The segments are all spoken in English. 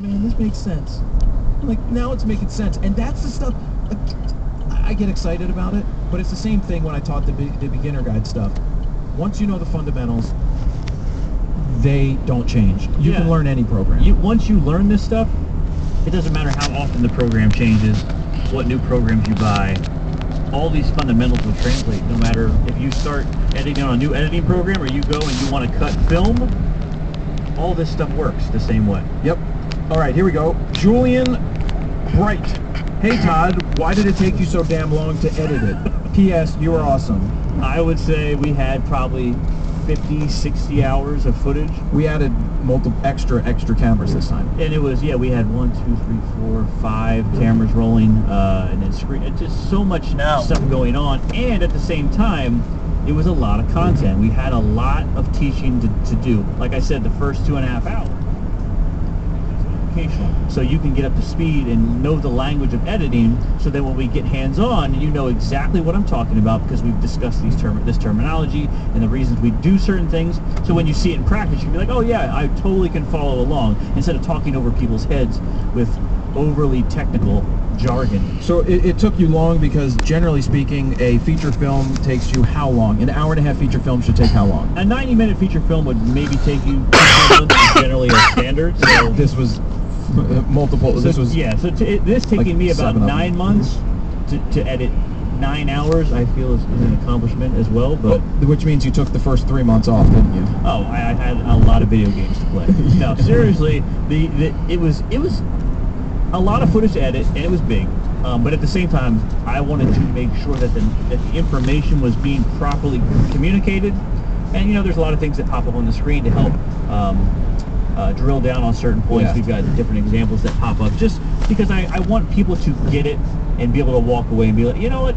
man, this makes sense. Like, now it's making sense. And that's the stuff, like, I get excited about it, but it's the same thing when I taught the beginner guide stuff. Once you know the fundamentals, they don't change. You can learn any program. Once you learn this stuff, it doesn't matter how often the program changes, what new programs you buy, all these fundamentals will translate no matter if you start editing on a new editing program or you go and you want to cut film, all this stuff works the same way. Yep. All right, here we go. Julian Bright. Hey Todd, why did it take you so damn long to edit it? P.S. You are awesome. I would say we had probably 50, 60 hours of footage. We added multiple extra cameras this time. And it was, we had 1, 2, 3, 4, 5 cameras rolling, and then screen. It's just so much stuff going on. And at the same time, it was a lot of content. We had a lot of teaching to do. Like I said, the first 2.5 hours. So you can get up to speed and know the language of editing, so that when we get hands-on, you know exactly what I'm talking about, because we've discussed this terminology and the reasons we do certain things. So when you see it in practice, you can be like, oh yeah, I totally can follow along, instead of talking over people's heads with overly technical jargon. So it took you long because, generally speaking, a feature film takes you how long? An hour-and-a-half feature film should take how long? A 90-minute feature film would maybe take you 2 months, generally a standard. So this was multiple. So, this was this taking like me about 9 months to edit 9 hours. I feel is an accomplishment as well. But which means you took the first 3 months off, didn't you? Oh, I had a lot of video games to play. No, seriously, it was a lot of footage to edit, and it was big. But at the same time, I wanted to make sure that the information was being properly communicated. And there's a lot of things that pop up on the screen to help drill down on certain points. Yeah. We've got different examples that pop up, just because I want people to get it and be able to walk away and be like, you know what,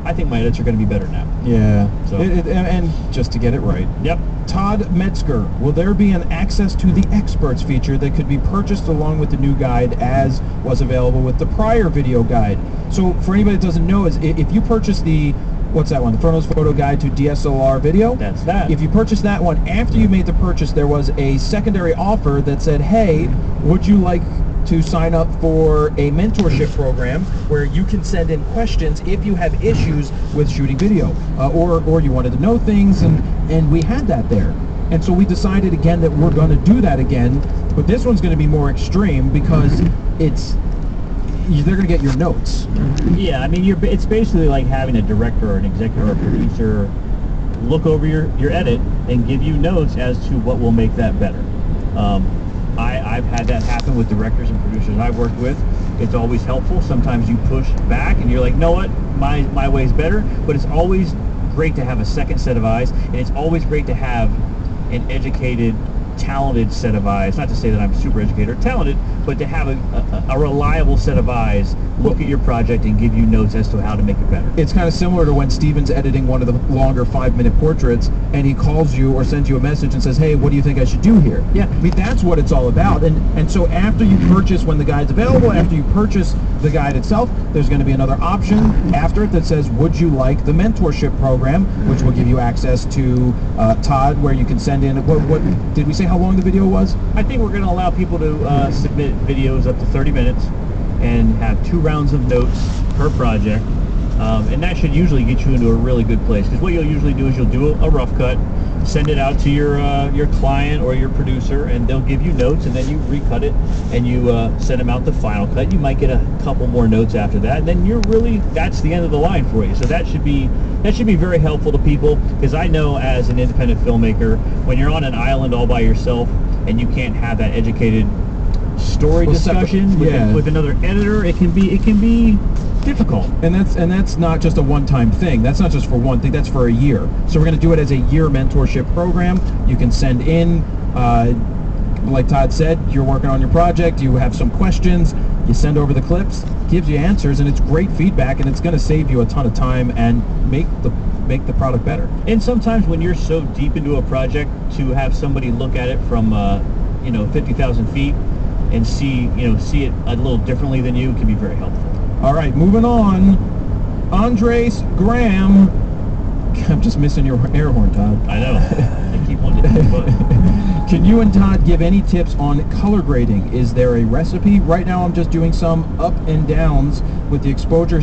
I think my edits are going to be better now. Yeah. So and just to get it right. Yep. Todd Metzger, will there be an access to the experts feature that could be purchased along with the new guide as was available with the prior video guide? So for anybody that doesn't know, is if you purchase the, what's that one? The Fronos Photo Guide to DSLR Video? That's that. If you purchase that one, after you made the purchase, there was a secondary offer that said, hey, would you like to sign up for a mentorship program where you can send in questions if you have issues with shooting video, or you wanted to know things, and we had that there. And so we decided again that we're going to do that again, but this one's going to be more extreme because they're going to get your notes. Yeah, I mean, it's basically like having a director or an executive or a producer look over your edit and give you notes as to what will make that better. I've had that happen with directors and producers I've worked with. It's always helpful. Sometimes you push back and you're like, know what, my way's better. But it's always great to have a second set of eyes, and it's always great to have an educated, talented set of eyes. Not to say that I'm super educated or talented, but to have a reliable set of eyes look at your project and give you notes as to how to make it better. It's kind of similar to when Steven's editing one of the longer 5-minute portraits and he calls you or sends you a message and says, hey, what do you think I should do here? Yeah. I mean, that's what it's all about. And so after you purchase, when the guide's available, after you purchase the guide itself, there's going to be another option after it that says, would you like the mentorship program, which will give you access to Todd, where you can send in, what did we say how long the video was? I think we're going to allow people to submit videos up to 30 minutes and have 2 rounds of notes per project. And that should usually get you into a really good place, because what you'll usually do is you'll do a rough cut, send it out to your client or your producer, and they'll give you notes, and then you recut it and you send them out the final cut. You might get a couple more notes after that, and then that's the end of the line for you. So that should be very helpful to people, because I know as an independent filmmaker, when you're on an island all by yourself and you can't have that educated story discussion with another editor, it can be difficult. And that's not just a one-time thing. That's not just for one thing. That's for a year. So we're going to do it as a year mentorship program. You can send in, like Todd said, you're working on your project, you have some questions, you send over the clips, gives you answers, and it's great feedback, and it's going to save you a ton of time and make the product better. And sometimes when you're so deep into a project, to have somebody look at it from 50,000 feet and see it a little differently than you can be very helpful. All right, moving on. Andres Graham. I'm just missing your air horn, Todd. I know. I keep wanting to do both. Can you and Todd give any tips on color grading? Is there a recipe? Right now I'm just doing some up and downs with the exposure,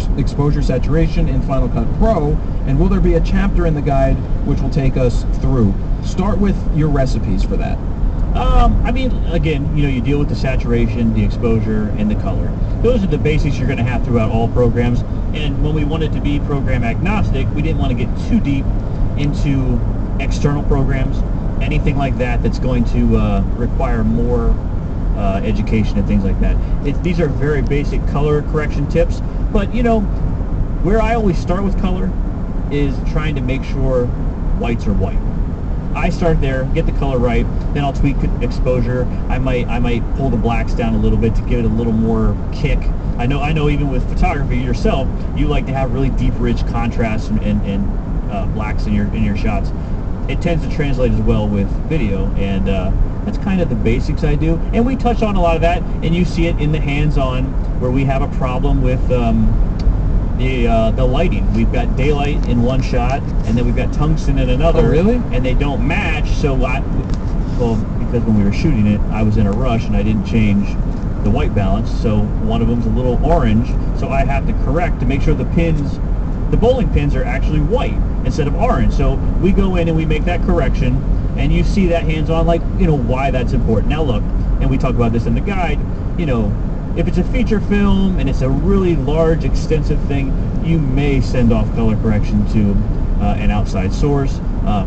saturation in Final Cut Pro, and will there be a chapter in the guide which will take us through? Start with your recipes for that. I mean, again, you deal with the saturation, the exposure, and the color. Those are the basics you're going to have throughout all programs. And when we wanted to be program agnostic, we didn't want to get too deep into external programs, anything like that that's going to require more education and things like that. These are very basic color correction tips, but where I always start with color is trying to make sure whites are white. I start there, get the color right, then I'll tweak exposure. I might pull the blacks down a little bit to give it a little more kick. I know even with photography yourself, you like to have really deep, rich contrasts and blacks in your shots. It tends to translate as well with video, and that's kind of the basics I do. And we touch on a lot of that, and you see it in the hands-on where we have a problem with the lighting. We've got daylight in one shot, and then we've got tungsten in another. Oh, really? And they don't match. So because when we were shooting it, I was in a rush and I didn't change the white balance. So one of them's a little orange. So I have to correct to make sure the bowling pins are actually white instead of orange. So we go in and we make that correction, and you see that hands-on, why that's important. Now look, and we talk about this in the guide, if it's a feature film and it's a really large, extensive thing, you may send off color correction to an outside source.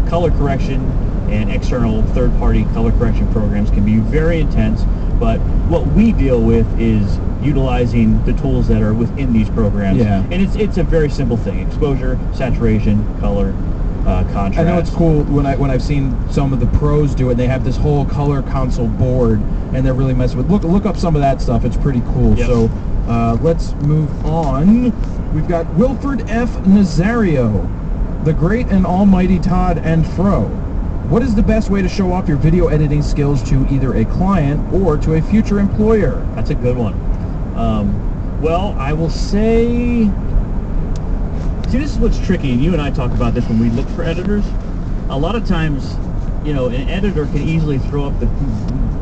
Color correction and external third-party color correction programs can be very intense, but what we deal with is utilizing the tools that are within these programs. Yeah. And it's a very simple thing: exposure, saturation, color, contrast. I know it's cool when I've seen some of the pros do it. They have this whole color console board, and they're really messing with. Look up some of that stuff. It's pretty cool. Yep. So let's move on. We've got Wilford F. Nazario, the great and almighty Todd and Fro. What is the best way to show off your video editing skills to either a client or to a future employer? That's a good one. Well, I will say, see, this is what's tricky, and you and I talk about this when we look for editors. A lot of times, an editor can easily throw up the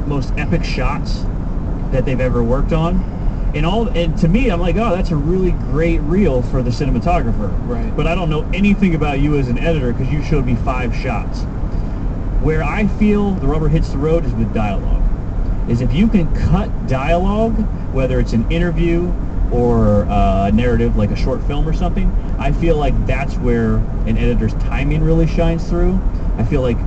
most epic shots that they've ever worked on. And to me, I'm like, oh, that's a really great reel for the cinematographer. Right. But I don't know anything about you as an editor because you showed me 5 shots. Where I feel the rubber hits the road is with dialogue. Is if you can cut dialogue, whether it's an interview or a narrative like a short film or something, I feel like that's where an editor's timing really shines through. I feel like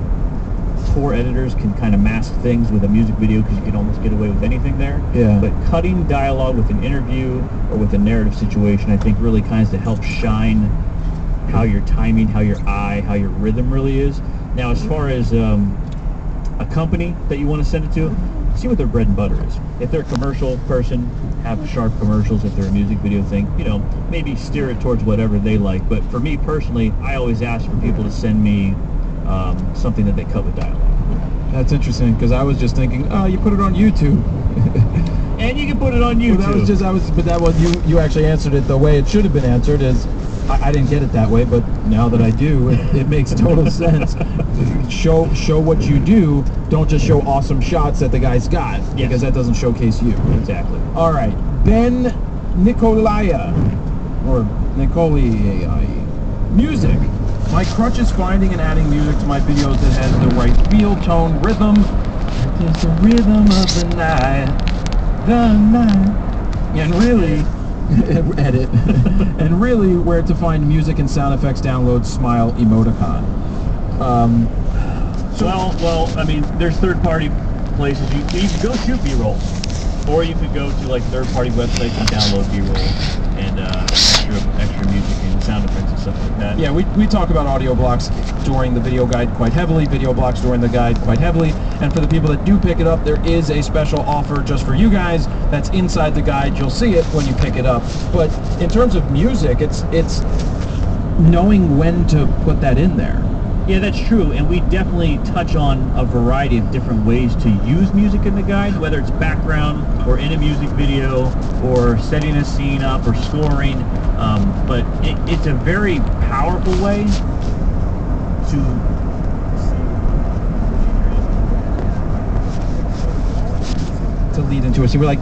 poor editors can kind of mask things with a music video because you can almost get away with anything there. Yeah. But cutting dialogue with an interview or with a narrative situation, I think really kind of to help shine how your timing, how your eye, how your rhythm really is. Now, as far as a company that you want to send it to, see what their bread and butter is. If they're a commercial person, have sharp commercials. If they're a music video thing, maybe steer it towards whatever they like. But for me personally, I always ask for people to send me something that they cut with dialogue. That's interesting, because I was just thinking, oh, you put it on YouTube. And you can put it on YouTube. Well, you actually answered it the way it should have been answered. Is I didn't get it that way, but now that I do, it makes total sense. Show what you do. Don't just show awesome shots that the guy's got, Yes. because that doesn't showcase you. Exactly. All right, Ben Nicolaya, or Nicolai. Music. My crutch is finding and adding music to my videos that has the right feel, tone, rhythm. It's the rhythm of the night. And really, edit. And really, where to find music and sound effects, download Smile Emoticon. Well, I mean, there's third-party places. You can go shoot B-roll, or you could go to like third-party websites and download B-roll and extra music and sound effects and stuff like that. Yeah, we talk about audio blocks during the video guide quite heavily, video blocks during the guide quite heavily, and for the people that do pick it up, there is a special offer just for you guys that's inside the guide. You'll see it when you pick it up. But in terms of music, it's knowing when to put that in there. Yeah, that's true, and we definitely touch on a variety of different ways to use music in the guide, whether it's background or in a music video or setting a scene up or scoring, but it's a very powerful way to lead into a scene. We're like,